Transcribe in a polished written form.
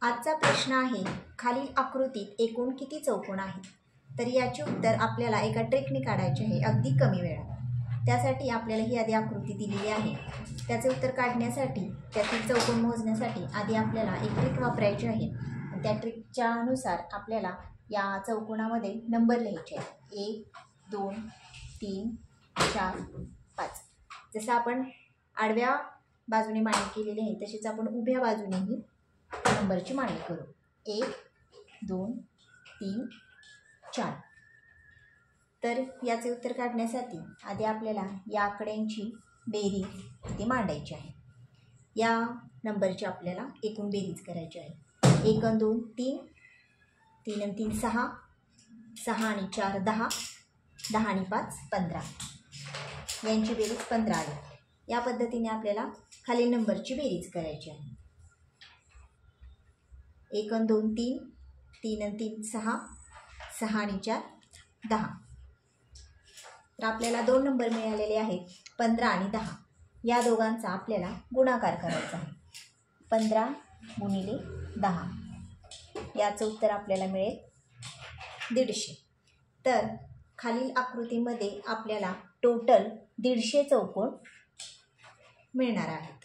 आजचा प्रश्न आहे, खालील आकृतीत एकूण किती चौकोन आहेत? तर याचे उत्तर आपल्याला एका ट्रिकने काढायचे आहे, अगदी कमी वेळात. त्यासाठी आपल्याला ही आधी आकृती दिलेली आहे. त्याचे उत्तर काढण्यासाठी, त्यातील चौकोन मोजण्यासाठी आधी आपल्याला एक ट्रिक वापरायची आहे. त्या ट्रिकच्या अनुसार आपल्याला या चौकोनामध्ये नंबर लिहायचे आहेत. 1 2 3 4 5. जसं आपण आडव्या बाजूने मांडणी केलेली आहे तशीच आपण उभ्या बाजूनेही नंबरची मांडणी करू. 1 2 3 4. तर याचे उत्तर काढण्यासाठी आधी आपल्याला या आकड्यांची बेरीज इथे मांडायची आहे. या नंबरची आपल्याला एकूण बेरीज करायची आहे. 1 आणि 2 3, 3 आणि 3 6, 6 आणि 4 10, 10 आणि 5 15. यांची बेरीज 15 आली. या पद्धतीने आपल्याला खालील नंबरची बेरीज करायची आहे. 1 आणि 2 3, 3 आणि 3 6, 6 आणि 4 10. तर आपल्याला दोन नंबर मिळालेले आहेत, 15 आणि 10. या दोघांचा आपल्याला गुणाकार करायचा आहे. 15 गुणिले 10. याचं उत्तर आपल्याला मिळेल 150. तर खालील आकृतीमध्ये आपल्याला टोटल 150 चौकोन मिळणार आहे.